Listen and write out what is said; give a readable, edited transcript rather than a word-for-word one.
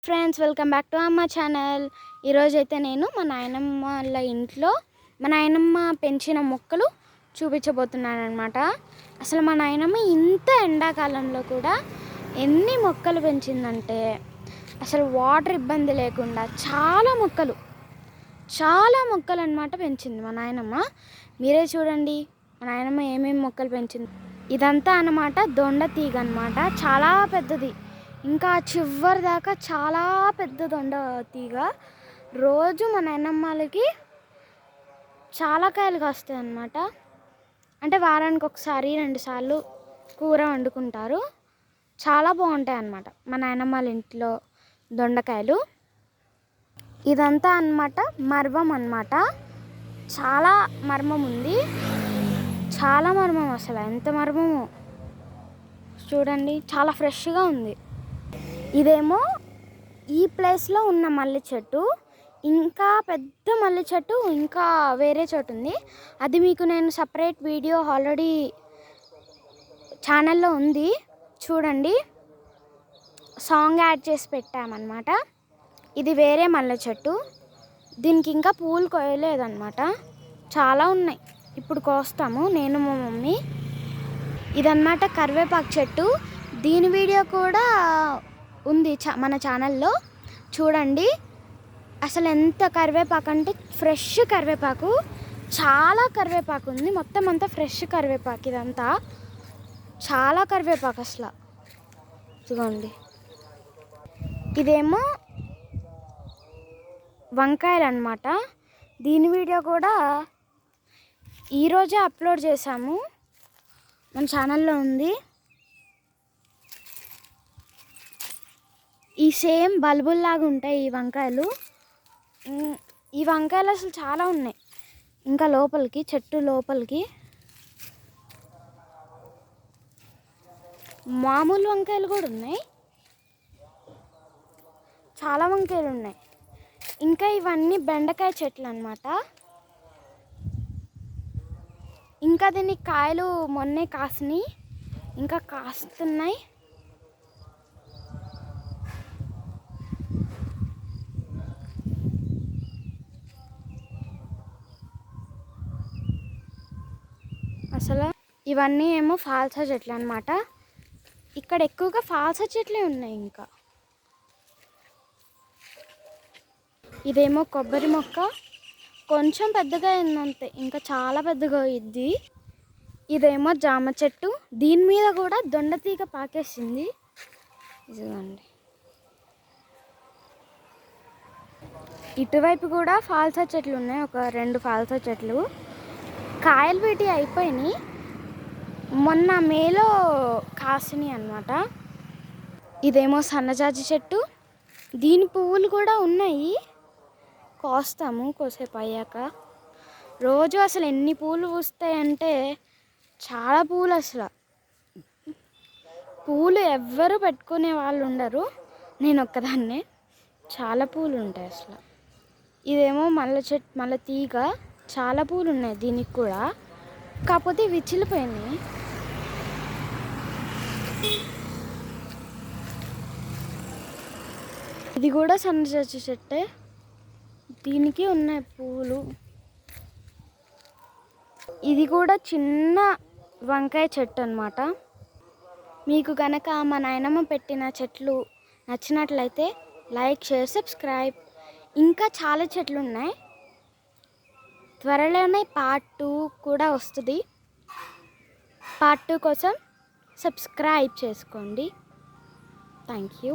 Friends, welcome back to అమ్మ channel. ఈరోజైతే నేను మా నాయనమ్మ వాళ్ళ ఇంట్లో మా నాయనమ్మ పెంచిన మొక్కలు చూపించబోతున్నాను అనమాట. అసలు మా నాయనమ్మ ఇంత ఎండాకాలంలో కూడా ఎన్ని మొక్కలు పెంచిందంటే అసలు వాటర్ ఇబ్బంది లేకుండా చాలా మొక్కలు అనమాట పెంచింది మా నాయనమ్మ. మీరే చూడండి మా నాయనమ్మ ఏమేమి మొక్కలు పెంచింది. ఇదంతా అన్నమాట దొండ తీగ అనమాట, చాలా పెద్దది. ఇంకా చివరి దాకా చాలా పెద్ద దొండ తీగ. రోజు మా నాయనమ్మలకి చాలా కాయలు కాస్తాయి అన్నమాట. అంటే వారానికి ఒకసారి 2 సార్లు కూర వండుకుంటారు. చాలా బాగుంటాయి అన్నమాట మా నాయనమ్మ వాళ్ళ ఇంట్లో దొండకాయలు. ఇదంతా అన్నమాట మర్వం అన్నమాట. చాలా మర్మం ఉంది, చాలా మర్మం. అసలు ఎంత మర్మమో చూడండి, చాలా ఫ్రెష్గా ఉంది. ఇదేమో ఈ ప్లేస్లో ఉన్న మల్లె చెట్టు. ఇంకా పెద్ద మల్లె చెట్టు ఇంకా వేరే చోటు ఉంది. అది మీకు నేను సపరేట్ వీడియో ఆల్రెడీ ఛానల్లో ఉంది, చూడండి. సాంగ్ యాడ్ చేసి పెట్టామన్నమాట. ఇది వేరే మల్లె చెట్టు. దీనికి ఇంకా పూలు కోయలేదన్నమాట. చాలా ఉన్నాయి, ఇప్పుడు కోస్తాము నేను మా మమ్మీ. ఇదన్నమాట కరివేపాకు చెట్టు. దీని వీడియో కూడా ఉంది మన ఛానల్లో, చూడండి. అసలు ఎంత కరివేపాకు అంటే ఫ్రెష్ కరివేపాకు, చాలా కరివేపాకు ఉంది. మొత్తం అంతా ఫ్రెష్ కరివేపాకు. ఇదంతా చాలా కరివేపాకు అసలు. ఇదిగోండి, ఇదేమో వంకాయలు అన్నమాట. దీని వీడియో కూడా ఈరోజే అప్లోడ్ చేశాము, మన ఛానల్లో ఉంది. ఈ సేమ్ బల్బుల్లాగా ఉంటాయి ఈ వంకాయలు. ఈ వంకాయలు అసలు చాలా ఉన్నాయి ఇంకా లోపలికి, చెట్టు లోపలికి. మామూలు వంకాయలు కూడా ఉన్నాయి, చాలా వంకాయలు ఉన్నాయి. ఇంకా ఇవన్నీ బెండకాయ చెట్లు అన్నమాట. ఇంకా దీనికి కాయలు మొన్నే కాసినాయి, ఇంకా కాస్తున్నాయి. అసలు ఇవన్నీ ఏమో ఫాల్సా చెట్లు అన్నమాట. ఇక్కడ ఎక్కువగా ఫాల్సా చెట్లే ఉన్నాయి. ఇంకా ఇదేమో కొబ్బరి మొక్క, కొంచెం పెద్దగా అయిందంతే, ఇంకా చాలా పెద్దగా అయ్యిద్ది. ఇదేమో జామ చెట్టు, దీని మీద కూడా దొండతీగ పాకేసింది. ఇదిగోండి, ఇటువైపు కూడా ఫాల్సా చెట్లు ఉన్నాయి, ఒక 2 ఫాల్సా చెట్లు. కాయలు పెట్టి అయిపోయినాయి, మొన్న మేలో కాసినాయి అన్నమాట. ఇదేమో సన్నజాజి చెట్టు, దీని పువ్వులు కూడా ఉన్నాయి, కోస్తాము కోసేపు అయ్యాక. రోజు అసలు ఎన్ని పూలు పూస్తాయంటే చాలా పూలు. అసలు పూలు ఎవ్వరు పెట్టుకునే వాళ్ళు ఉండరు, నేను ఒక్కదాన్నే. చాలా పూలు ఉంటాయి అసలు. ఇదేమో మల్లె తీగ, చాలా పూలు ఉన్నాయి దీనికి కూడా, కాకపోతే విచ్చిలిపోయినాయి. ఇది కూడా సన్నజాజి చెట్టే, దీనికి ఉన్నాయి పువ్వులు. ఇది కూడా చిన్న వంకాయ చెట్టు అన్నమాట. మీకు కనుక మా నాయనమ్మ పెట్టిన చెట్లు నచ్చినట్లయితే లైక్, షేర్, సబ్స్క్రైబ్. ఇంకా చాలా చెట్లు ఉన్నాయి, త్వరలోనే పార్ట్ 2 కూడా వస్తుంది. పార్ట్ 2 కోసం సబ్స్క్రైబ్ చేసుకోండి. Thank you.